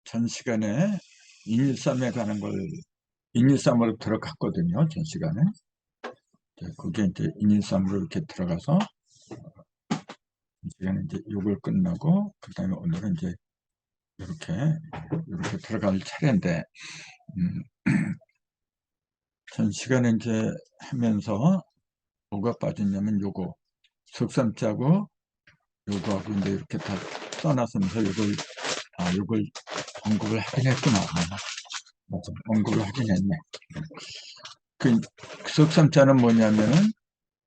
전 시간에 213에 관한 걸 213으로 들어갔거든요. 전 시간에. 그게 이제 213으로 이렇게 들어가서 전 시간에 이제 요걸 끝나고 그다음에 오늘은 이제 이렇게 들어갈 차례인데 전 시간에 이제 하면서 뭐가 빠졌냐면 요거 속삼자고 요거하고 이제 이렇게 다 써놨으면서 요걸 언급을 하긴 했구나. 맞아. 언급을 하긴 했네. 그 석삼자는 뭐냐면은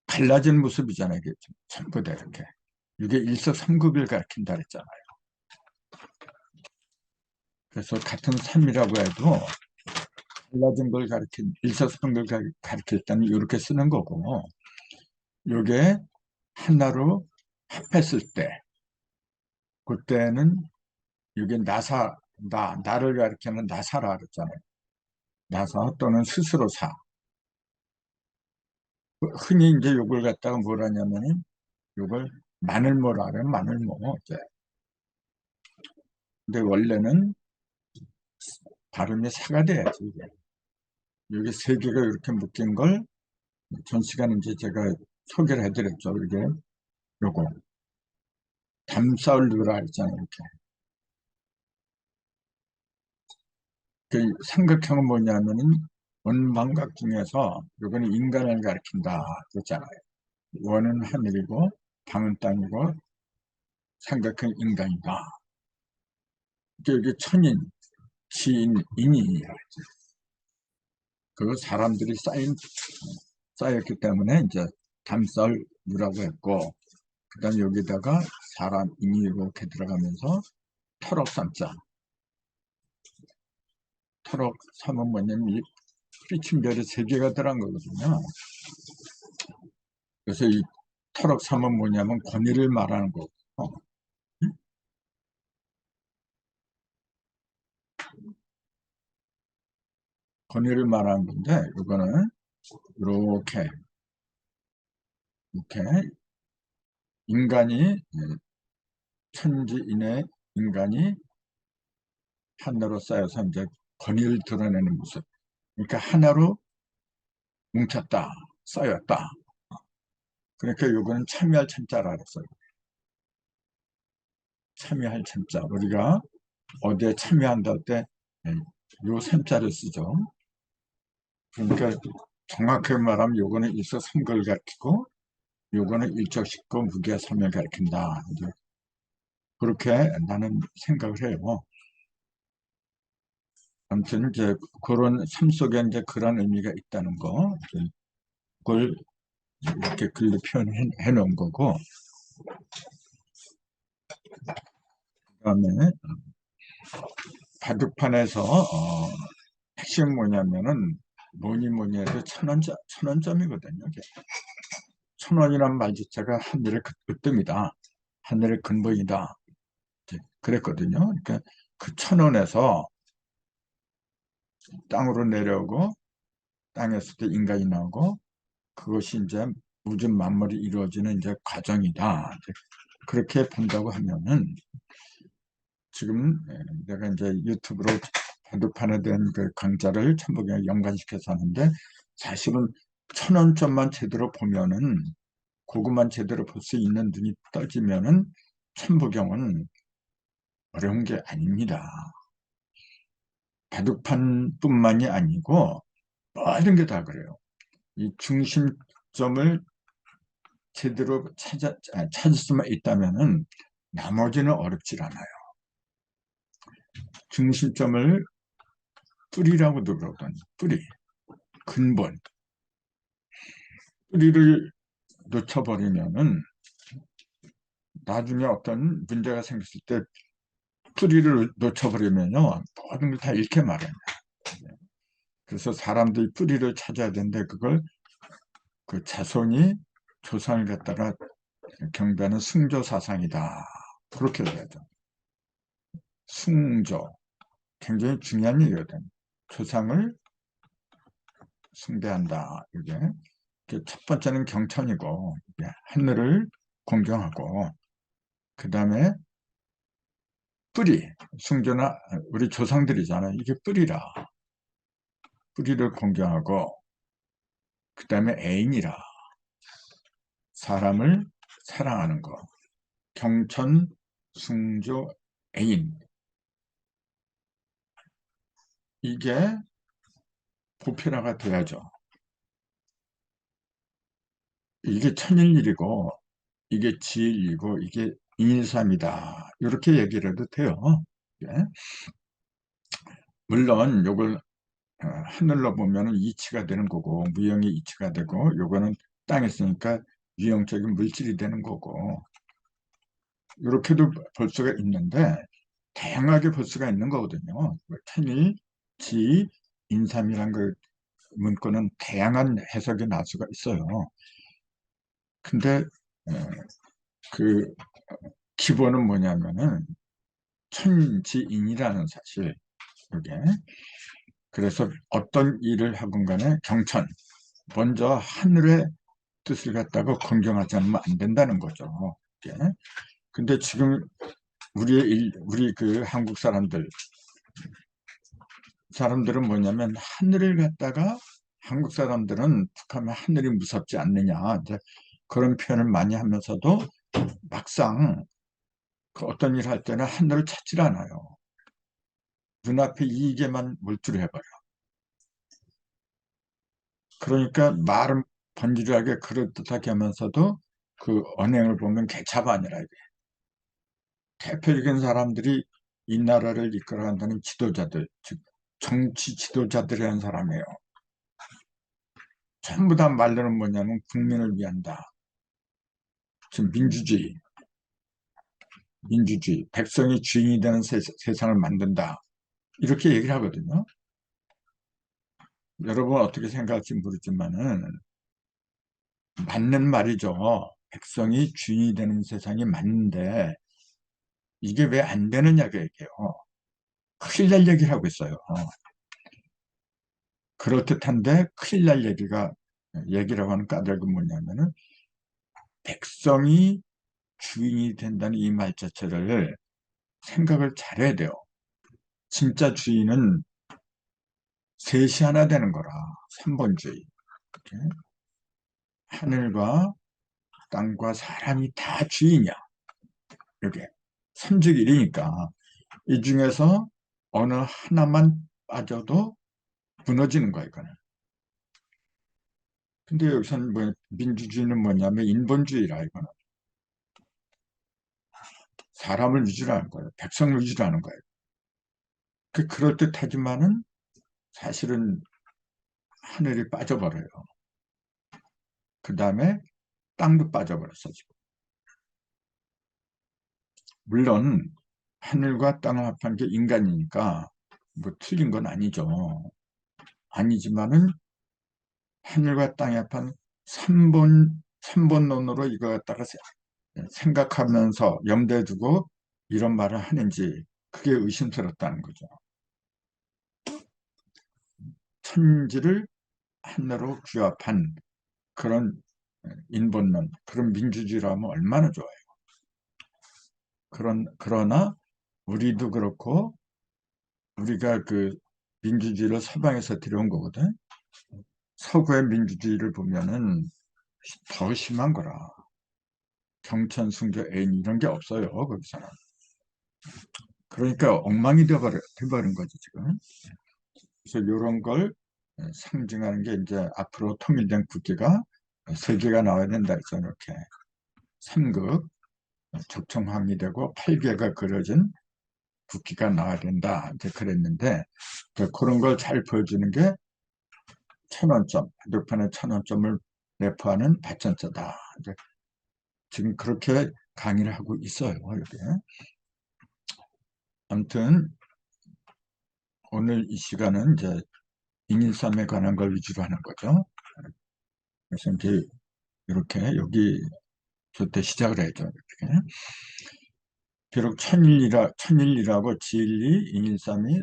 갈라진 모습이잖아요. 이게 전부 다 이렇게. 이게 일석삼급을 가리킨다 그랬잖아요. 그래서 같은 삼이라고 해도 갈라진 걸 일석삼급을 가리킬 때는 이렇게 쓰는 거고, 이게 하나로 합했을 때, 그때는 이게 나를 가리키는 나사라 그랬잖아요. 나사 또는 스스로사. 흔히 이제 이걸 갖다가 뭘 하냐면은, 이걸 마늘모라 그래요. 마늘모. 이제. 근데 원래는 발음이 사가 돼야지, 이게. 여기 세 개가 이렇게 묶인 걸 전 시간에 이제 제가 소개를 해드렸죠. 이게 요거 담싸울르라 했잖아요. 이렇게. 그 삼각형은 뭐냐면은 원방각 중에서 요거는 인간을 가리킨다 그랬잖아요. 원은 하늘이고 방은 땅이고 삼각형 인간이다. 이게 천인, 지인, 인이에요. 그 사람들이 쌓였기 때문에 이제 담썰유라고 했고, 그 다음에 여기다가 사람, 인이 이렇게 들어가면서 터럭삼자. 터럭삼은 뭐냐면 이 뿌리친별이 세 개가 들어간 거거든요. 그래서 이 터럭삼은 뭐냐면 권위를 말하는 거고, 권위를 말하는 건데, 이거는 이렇게 인간이, 천지인의 인간이 하나로 쌓여서 이제 권위를 드러내는 모습. 그러니까 하나로 뭉쳤다, 쌓였다. 그러니까 요거는 참여할 참자라 그랬어요. 참여할 참자. 우리가 어디에 참여한다 할 때 요 참자를 쓰죠. 그러니까 정확하게 말하면 요거는 일석삼조를 가리키고 요거는 일적십고 무게삼을 가리킨다. 이제 그렇게 나는 생각을 해요. 아무튼 이제 그런 삶 속에 이제 그런 의미가 있다는 거, 그걸 이렇게 글로 표현해 놓은 거고, 그다음에 바둑판에서 핵심 뭐냐면은 뭐니 해도 천원점이거든요. 천원이란 말 자체가 하늘의 으뜸이다. 하늘의 근본이다. 그랬거든요. 그러니까 그 천원에서 땅으로 내려오고 땅에서 또 인간이 나오고 그것이 이제 무슨 만물이 이루어지는 이제 과정이다. 이제 그렇게 본다고 하면은 지금 내가 이제 유튜브로 바둑판에 대한 그 강좌를 천부경에 연관시켜서 하는데 사실은 천원점만 제대로 보면은 그것만 제대로 볼 수 있는 눈이 떠지면은 천부경은 어려운 게 아닙니다. 바둑판뿐만이 아니고 모든 게 다 그래요. 이 중심점을 제대로 찾을 수만 있다면은 나머지는 어렵질 않아요. 중심점을 뿌리라고도 그러거든요. 뿌리, 근본. 뿌리를 놓쳐버리면은 나중에 어떤 문제가 생겼을 때 뿌리를 놓쳐버리면요 모든 걸 다 잃게 마련이에요. 그래서 사람들이 뿌리를 찾아야 되는데 그걸 그 자손이 조상을 갖다가 경배하는 숭조사상이다. 그렇게 해야죠. 숭조. 굉장히 중요한 얘기거든. 조상을 숭배한다. 이게 첫 번째는 경천이고 하늘을 공경하고 그 다음에 뿌리, 숭조나 우리 조상들이잖아요. 이게 뿌리라. 뿌리를 공경하고, 그 다음에 애인이라. 사람을 사랑하는 거. 경천, 숭조, 애인. 이게 보편화가 돼야죠. 이게 천일일이고, 이게 지일이고, 이게 인일삼이다. 이렇게 얘기를 해도 돼요. 예. 물론 요걸 하늘로 보면 이치가 되는 거고, 무형이 이치가 되고, 요거는 땅에 있으니까 유형적인 물질이 되는 거고, 이렇게도 볼 수가 있는데, 다양하게 볼 수가 있는 거거든요. 천일, 지, 인삼이란 그 문구는 다양한 해석이 날 수가 있어요. 근데 그 기본은 뭐냐면은 천지인이라는 사실, 이게 그래서 어떤 일을 하건 간에 경천, 먼저 하늘의 뜻을 갖다가 공경하지 않으면 안 된다는 거죠. 이게. 근데 지금 우리 그 한국 사람들은 뭐냐면 하늘을 갖다가 한국 사람들은 북하면 하늘이 무섭지 않느냐 이제 그런 표현을 많이 하면서도 막상 그 어떤 일 할 때는 하늘을 찾질 않아요. 눈앞에 이익에만 몰두를 해버려. 그러니까 말은 번지르하게 그럴듯하게 하면서도 그 언행을 보면 개차반이라 이게. 대표적인 사람들이 이 나라를 이끌어간다는 지도자들, 즉 정치 지도자들이라는 사람이에요. 전부 다 말로는 뭐냐면 국민을 위한다. 지금 민주주의, 백성이 주인이 되는 세상을 만든다. 이렇게 얘기를 하거든요. 여러분 어떻게 생각할지 모르지만은 맞는 말이죠. 백성이 주인이 되는 세상이 맞는데 이게 왜 안 되느냐고 얘기해요. 큰일 날 얘기를 하고 있어요. 그럴듯한데 큰일 날 얘기라고 하는 까닭은 뭐냐면은 백성이 주인이 된다는 이 말 자체를 생각을 잘해야 돼요. 진짜 주인은 셋이 하나 되는 거라. 삼본주의. 이렇게. 하늘과 땅과 사람이 다 주인이야. 이렇게. 삼직일이니까 이 중에서 어느 하나만 빠져도 무너지는 거야, 이거는. 근데 여기서는 뭐 민주주의는 뭐냐면 인본주의라 이거는. 사람을 위주로 하는 거예요. 백성을 위주로 하는 거예요. 그럴듯하지만은 사실은 하늘이 빠져버려요. 그 다음에 땅도 빠져버렸어, 지금. 물론 하늘과 땅을 합한 게 인간이니까 뭐 틀린 건 아니죠. 아니지만은 하늘과 땅이 합한 삼본론으로 이거 갖다가 생각하면서 염두에 두고 이런 말을 하는지 그게 의심스럽다는 거죠. 천지를 하나로 규합한 그런 인본론, 그런 민주주의라면 얼마나 좋아요. 그러나 우리도 그렇고 우리가 그 민주주의를 서방에서 들여온 거거든. 서구의 민주주의를 보면은 더 심한 거라. 경천, 숭조, 애인 이런 게 없어요. 거기서는. 그러니까 엉망이 돼버린 거지 지금. 그래서 이런 걸 상징하는 게 이제 앞으로 통일된 국기가 세 개가 나와야 된다 해서 이렇게 삼극 적청함이 되고 8개가 그려진 국기가 나와야 된다 이제 그랬는데 그런 걸 잘 보여주는 게 천원점, 한글판의 천원점을 내포하는 발전자다. 이제 지금 그렇게 강의를 하고 있어요. 이렇게. 아무튼 오늘 이 시간은 이제 인일삼에 관한 걸 위주로 하는 거죠. 그래서 이제 이렇게 여기 저때 시작을 해야죠. 이렇게. 비록 천일이라고 지일이, 인일삼이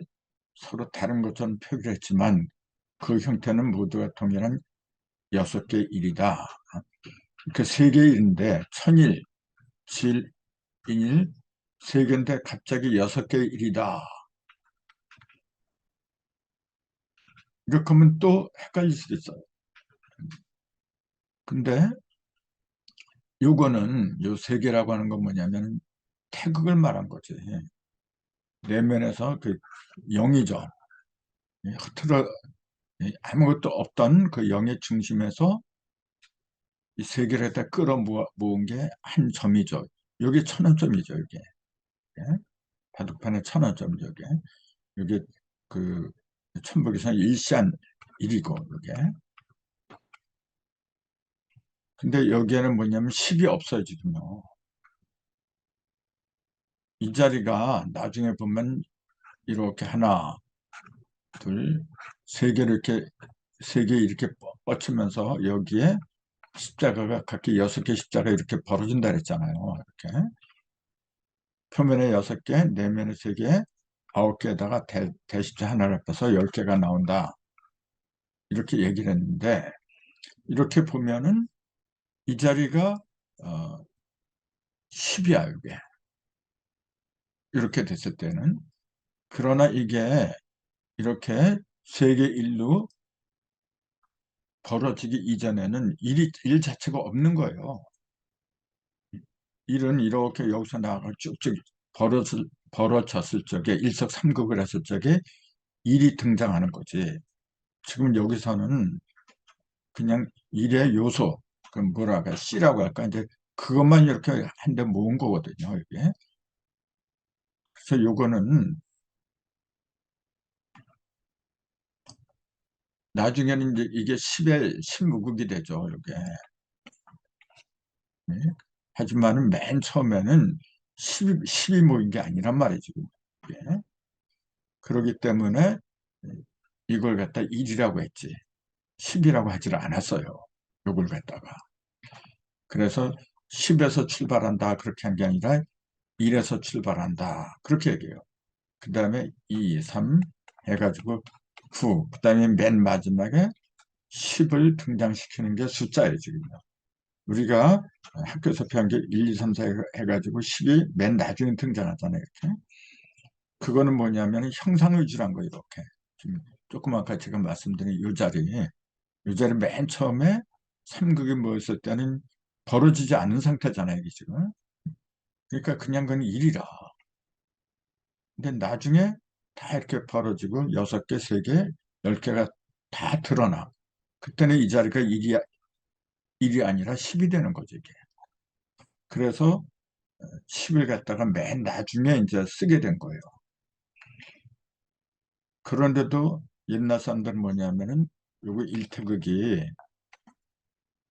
서로 다른 것처럼 표기를 했지만 그 형태는 모두가 동일한 6개 일이다. 그 3개의 일인데 천일, 지일, 인일, 세 개인데 갑자기 6개의 일이다. 이렇게 하면 또 헷갈릴 수도 있어요. 근데 요거는 요 세 개라고 하는 건 뭐냐면 태극을 말한 거지. 내면에서 그 영이죠. 흐트러 아무것도 없던 그 영의 중심에서 이 세 개를 다 끌어모은 게 한 점이죠. 여기 1,000원점이죠. 이게 바둑판의 1,000원점 이게 이게 그 천북에서는 일시한 일이고 이게. 근데 여기에는 뭐냐면 10이 없어요 지금요. 이 자리가 나중에 보면 이렇게 하나, 둘, 세 개를 이렇게 세 개 이렇게 뻗치면서 여기에 십자가가 각기 6개 십자가 이렇게 벌어진다 그랬잖아요. 이렇게 표면에 6개, 내면에 3개, 9개에다가 대십자 하나를 빼서 10개가 나온다. 이렇게 얘기를 했는데 이렇게 보면은 이 자리가 10이야 이게. 이렇게 됐을 때는. 그러나 이게 이렇게 세계 일로 벌어지기 이전에는 일 자체가 없는 거예요. 일은 이렇게 여기서 나가 쭉쭉 벌어졌을 적에 일석삼극을 했을 적에 일이 등장하는 거지. 지금 여기서는 그냥 일의 요소, 그 뭐라 할까, C라고 할까, 이제 그것만 이렇게 한 대 모은 거거든요, 이게. 그래서 요거는 나중에는 이제 이게 10의 10무극이 되죠, 이게. 네. 하지만은 맨 처음에는 10이 모인 게 아니란 말이죠. 이게. 그렇기 때문에 이걸 갖다 1이라고 했지. 10이라고 하지를 않았어요. 요걸 갖다가. 그래서 10에서 출발한다. 그렇게 한 게 아니라 1에서 출발한다. 그렇게 얘기해요. 그 다음에 2, 3 해가지고 9. 그 다음에 맨 마지막에 10을 등장시키는 게 숫자예요, 지금요. 우리가 학교에서 배운 게 1, 2, 3, 4 해가지고 10이 맨 나중에 등장하잖아요, 이렇게. 그거는 뭐냐면 형상의주란 거예요, 이렇게. 지금 조금 아까 제가 말씀드린 이 자리 맨 처음에 삼극이 모였을 때는 벌어지지 않은 상태잖아요, 이게 지금. 그러니까 그냥 그건 일이라. 근데 나중에 다 이렇게 벌어지고 6개, 3개, 10개가 다 드러나. 그때는 이 자리가 일이 아니라 10이 되는 거죠, 이게. 그래서 10을 갖다가 맨 나중에 이제 쓰게 된 거예요. 그런데도 옛날 사람들은 뭐냐면은 요거 일태극이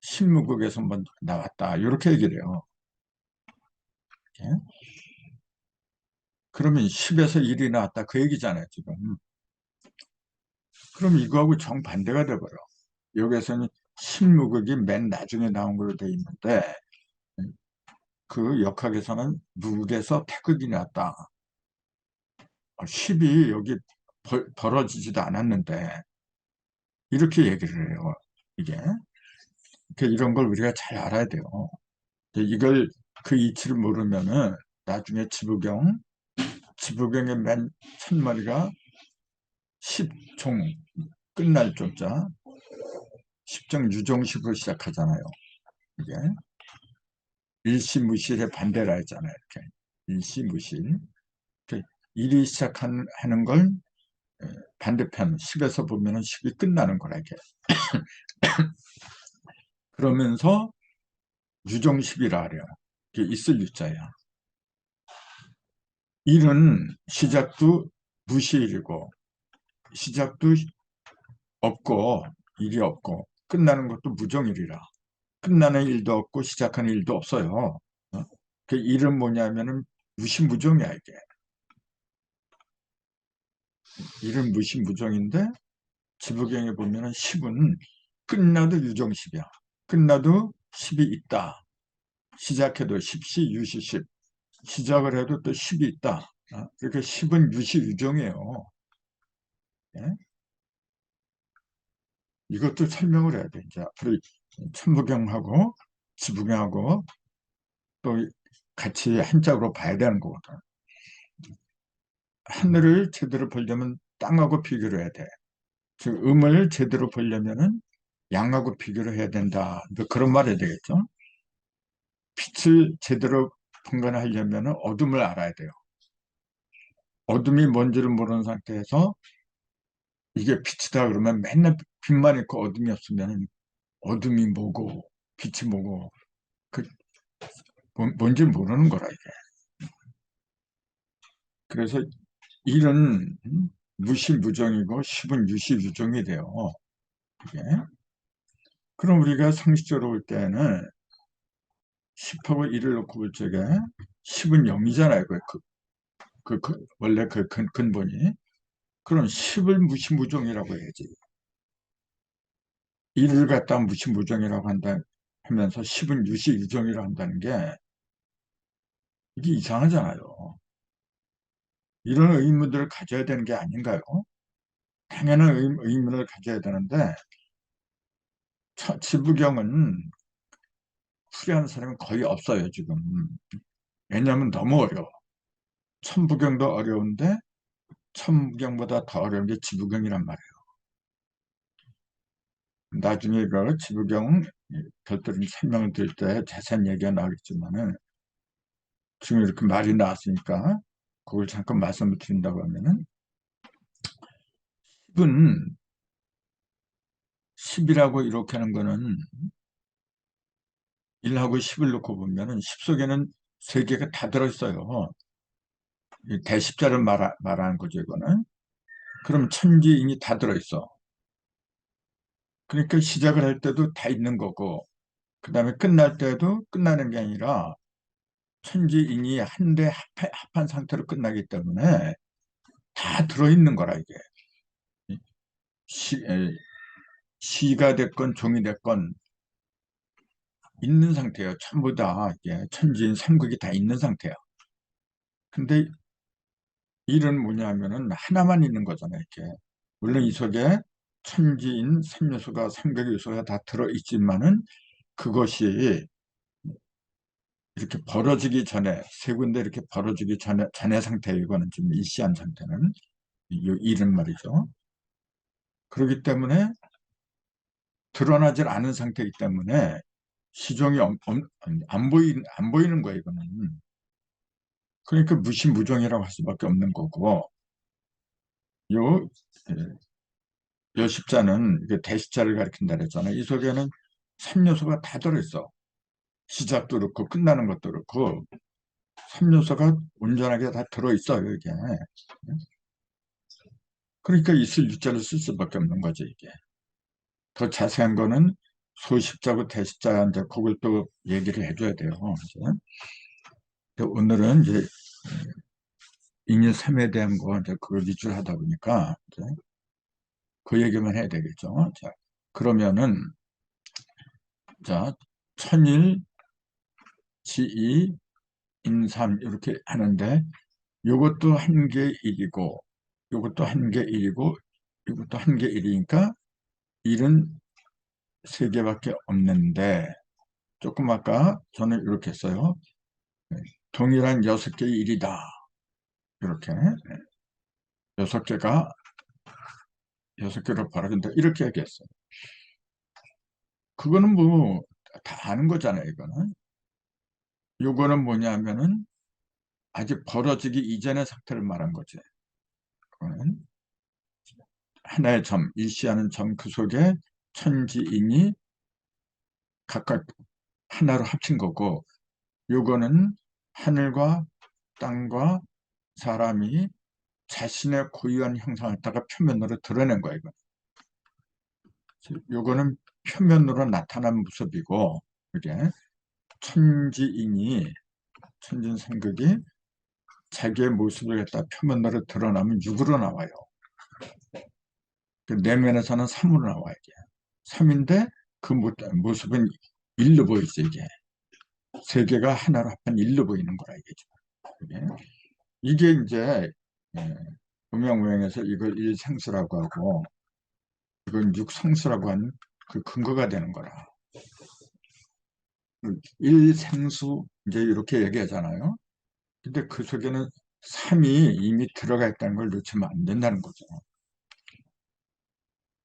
신무극에서 한번 나왔다. 이렇게 얘기를 해요. 이렇게. 그러면 10에서 1이 나왔다. 그 얘기잖아요, 지금. 그럼 이거하고 정반대가 돼버려. 여기에서는 신무극이 맨 나중에 나온 걸로 돼 있는데 그 역학에서는 무극에서 태극이 나왔다. 10이 여기 벌어지지도 않았는데 이렇게 얘기를 해요. 이게. 이런 걸 우리가 잘 알아야 돼요. 이걸 그 이치를 모르면은 나중에 지부경의 맨 첫머리가 10종 끝날 조자 10정 유종식으로 시작하잖아요. 이게 일시무실의 반대라 했잖아요. 이렇게 일시무실. 일이 시작하는 걸 반대편 10에서 보면은 10이 끝나는 거라 이게. 그러면서 유종식이라 그래요. 이게 있을 유자야. 일은 시작도 무시일이고 시작도 없고 일이 없고 끝나는 것도 무정일이라. 끝나는 일도 없고 시작하는 일도 없어요. 그 일은 뭐냐면은 무시무정이야 이게. 일은 무시무정인데 지부경에 보면은 10은 끝나도 유정십이야. 끝나도 10이 있다. 시작해도 10시 유시 10. 시작을 해도 또 10이 있다. 그러니까 10은 유시 유정이에요. 예? 이것도 설명을 해야 돼. 이제 앞으로 천부경하고 지부경하고 또 같이 한 짝으로 봐야 되는 거거든. 하늘을 제대로 보려면 땅하고 비교를 해야 돼. 즉 음을 제대로 보려면은 양하고 비교를 해야 된다. 뭐 그런 말이 되겠죠. 빛을 제대로 분간하려면 어둠을 알아야 돼요. 어둠이 뭔지를 모르는 상태에서 이게 빛이다 그러면 맨날 빛만 있고 어둠이 없으면 어둠이 뭐고 빛이 뭐고 그 뭔지 모르는 거라 이게. 그래서 일은 무시무정이고 십은 유시유종이 돼요. 이게. 그럼 우리가 상식적으로 볼 때는 10하고 1을 놓고 볼 적에 10은 0이잖아요. 원래 그 근본이. 그럼 10을 무시무종이라고 해야지. 1을 갖다 무시무종이라고 한다 하면서 10은 유시유종이라고 한다는 게 이게 이상하잖아요. 이런 의문들을 가져야 되는 게 아닌가요? 당연한 의문을 가져야 되는데 지부경은 풀이하는 사람이 거의 없어요, 지금. 왜냐하면 너무 어려워. 천부경도 어려운데 천부경보다 더 어려운 게 지부경이란 말이에요. 나중에 그 지부경 별도로 설명을 드릴 때 자세한 얘기가 나오겠지만은 지금 이렇게 말이 나왔으니까 그걸 잠깐 말씀을 드린다고 하면은 10은 10이라고 이렇게 하는 거는 1하고 10을 놓고 보면은 10 속에는 세 개가 다 들어있어요. 이 대십자를 말하는 거죠, 이거는. 그럼 천지인이 다 들어있어. 그러니까 시작을 할 때도 다 있는 거고, 그 다음에 끝날 때도 끝나는 게 아니라 천지인이 한데 합한 상태로 끝나기 때문에 다 들어있는 거라, 이게. 시, 에, 시가 됐건 종이 됐건 있는 상태예요. 전부 다 이게 천지인 삼극이 다 있는 상태예요. 근데 일은 뭐냐면은 하나만 있는 거잖아요, 이렇게. 물론 이 속에 천지인 삼요소가 삼극의 요소가 다 들어있지만은 그것이 이렇게 벌어지기 전에 세 군데 이렇게 벌어지기 전에 상태 이거는 좀 일시한 상태는 이 일은 말이죠. 그렇기 때문에 드러나질 않은 상태이기 때문에 시종이 안 보이는 거예요, 이거는. 그러니까 무시무종이라고 할 수밖에 없는 거고, 요, 여십자는 대십자를 가리킨다 그랬잖아요. 이 속에는 3요소가 다 들어있어. 시작도 그렇고, 끝나는 것도 그렇고, 3요소가 온전하게 다 들어있어요, 이게. 그러니까 있을 유자를 쓸 수밖에 없는 거죠, 이게. 더 자세한 거는 소십자고 대십자, 이제 그걸 또 얘기를 해줘야 돼요. 오늘은 이제 인유삼에 대한 거, 이제 그걸 위주로 하다 보니까, 이제 그 얘기만 해야 되겠죠. 자, 그러면은, 자, 천일, 지이, 인삼, 이렇게 하는데, 요것도 한 개 일이고, 요것도 한 개 일이고, 요것도 한 개 일이니까, 일은 세 개밖에 없는데, 조금 아까 저는 이렇게 했어요. 동일한 6개의 일이다. 이렇게. 6개가 6개로 벌어진다. 이렇게 얘기했어요. 그거는 뭐 다 아는 거잖아요, 이거는. 요거는 뭐냐면은 아직 벌어지기 이전의 상태를 말한 거지. 그거는 하나의 점, 일시하는 점 그 속에 천지인이 각각 하나로 합친 거고, 요거는 하늘과 땅과 사람이 자신의 고유한 형상을 갖다가 표면으로 드러낸 거예요, 이거. 요거는 표면으로 나타난 모습이고, 그게 천지인이, 천진삼극이 자기의 모습을 갖다 표면으로 드러나면 육으로 나와요. 그 내면에서는 삼으로 나와요, 이게. 삼인데 그 모습은 일로 보이죠, 이게. 세 개가 하나로 합한 일로 보이는 거라, 이게. 이게 이제, 예, 음양오행에서 이걸 일생수라고 하고, 이건 육성수라고 하는 그 근거가 되는 거라. 일생수 이제 이렇게 얘기하잖아요. 근데 그 속에는 삼이 이미 들어가 있다는 걸 놓치면 안 된다는 거죠.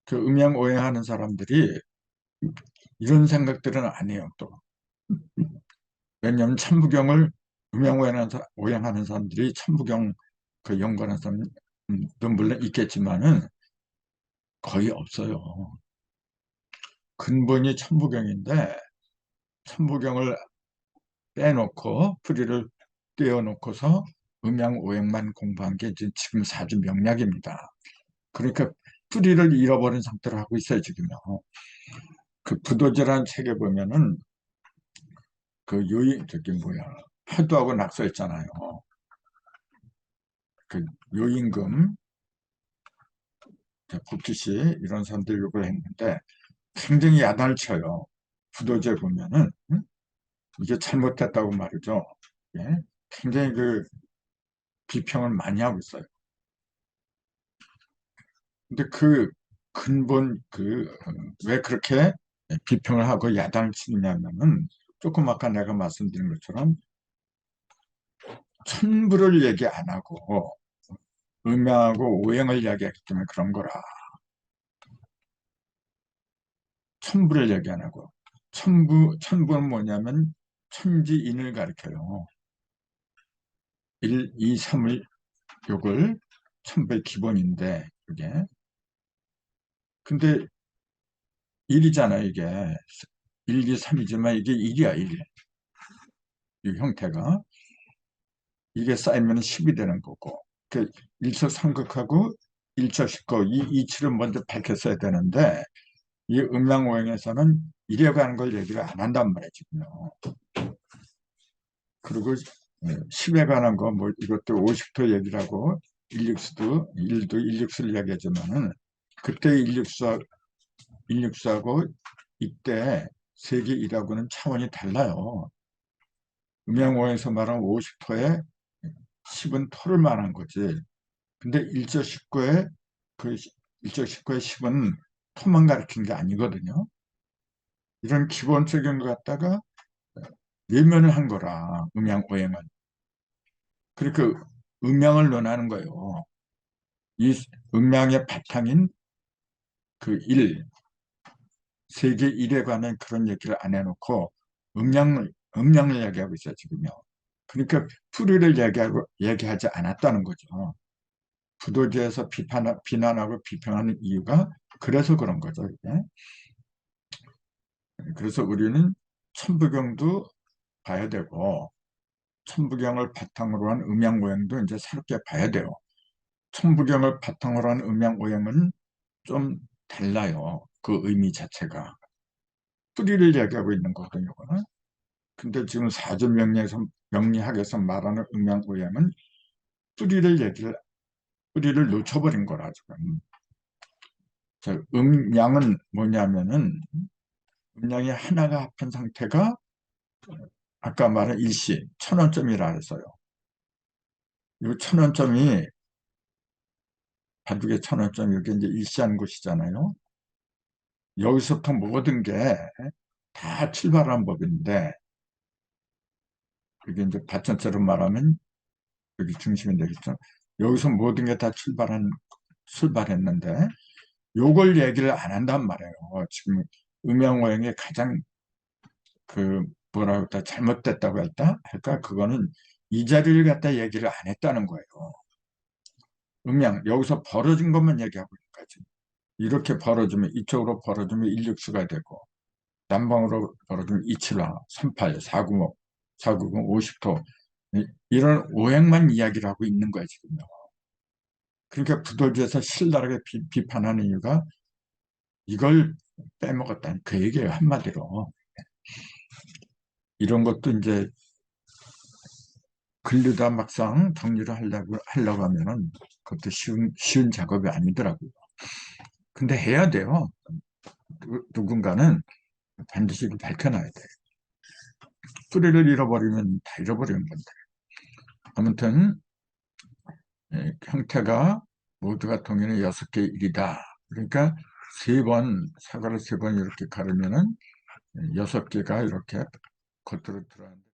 그 음양오행하는 사람들이 이런 생각들은 안 해요, 또. 왜냐하면 천부경을 오행하는 사람들이 천부경 그 연구하는 사람도 물론 있겠지만은 거의 없어요. 근본이 천부경인데 천부경을 빼놓고 풀이를 떼어놓고서 음양오행만 공부한 게 지금 사주 명략입니다. 그러니까 풀이를 잃어버린 상태로 하고 있어요, 지금요. 그 부도제라는 책에 보면은 그 저기 뭐야, 화두하고 낙서했잖아요. 그 요임금, 국주시 이런 사람들이 욕을 했는데 굉장히 야단을 쳐요. 부도제 보면은 이게 잘못됐다고 말이죠. 예? 굉장히 그 비평을 많이 하고 있어요. 근데 그 근본 왜 그렇게 비평을 하고 야단을 치느냐면은 조금 아까 내가 말씀드린 것처럼 천부를 얘기 안 하고 음양하고 오행을 이야기하기 때문에 그런 거라. 천부를 얘기 안 하고 천부는 뭐냐면 천지인을 가리켜요. 1, 2, 3을 요걸 천부의 기본인데 그게 근데 1이잖아요 이게 1, 2, 3이지만 이게 1이야 1. 이 형태가 이게 쌓이면 10이 되는 거고 그 일석삼극하고 일조식거 이 이치를 먼저 밝혔어야 되는데 이 음양오행에서는 이래가는 걸 얘기를 안 한단 말이에요 지금요. 그리고 10에 관한 거 뭐 이것도 50도 얘기를 하고 일도 일육수를 이야기하지만은 그때 일육수하고 이때 세계 1하고는 차원이 달라요. 음양오에서 말하는 50토에 10은 토를 말한 거지. 근데 일조십구의 그 일조십구의 10은 토만 가리킨 게 아니거든요. 이런 기본적인 것 갖다가 외면을 한 거라 음양오행은. 그러니까 음양을 논하는 거예요. 이 음양의 바탕인 그 일, 세계 일에 관한 그런 얘기를 안 해놓고 음양을 얘기하고 있어요, 지금요. 그러니까 풀이를 얘기하지 않았다는 거죠. 부도지에서 비난하고 비평하는 이유가 그래서 그런 거죠, 이게. 그래서 우리는 천부경도 봐야 되고, 천부경을 바탕으로 한 음양오행도 이제 새롭게 봐야 돼요. 천부경을 바탕으로 한 음양오행은 좀 달라요. 그 의미 자체가. 뿌리를 얘기하고 있는 거거든요, 이거는. 근데 지금 명리학에서 말하는 음양오행은 뿌리를 놓쳐버린 거라, 지금. 음양은 뭐냐면은, 음양이 하나가 합한 상태가 아까 말한 일시, 천원점이라 했어요. 이 천원점이, 바둑의 천원점이 이게 이제 일시한 곳이잖아요. 여기서부터 모든 게 다 출발한 법인데, 그게 이제 발전처럼 말하면 여기 중심이 되겠죠. 여기서 모든 게 다 출발했는데, 요걸 얘기를 안 한단 말이에요. 지금 음양오행의 가장 뭐라고 할까, 잘못됐다고 할까? 그거는 이 자리를 갖다 얘기를 안 했다는 거예요. 여기서 벌어진 것만 얘기하고 있는 거지. 이렇게 벌어지면, 이쪽으로 벌어지면 일육수가 되고, 남방으로 벌어지면 이칠화, 38, 490, 490, 50도. 이런 오행만 이야기를 하고 있는 거야, 지금요. 그러니까 부도지에서 신랄하게 비판하는 이유가 이걸 빼먹었다는 그 얘기예요, 한마디로. 이런 것도 이제 글르다 막상 정리를 하려고 하면은 그것도 쉬운 작업이 아니더라고요. 근데 해야 돼요. 누군가는 반드시 이걸 밝혀놔야 돼. 뿌리를 잃어버리면 다 잃어버리는 건데. 아무튼 형태가 모두가 동일한 6개 일이다. 그러니까 사과를 3번 이렇게 가르면은 6개가 이렇게 겉으로 드러난다.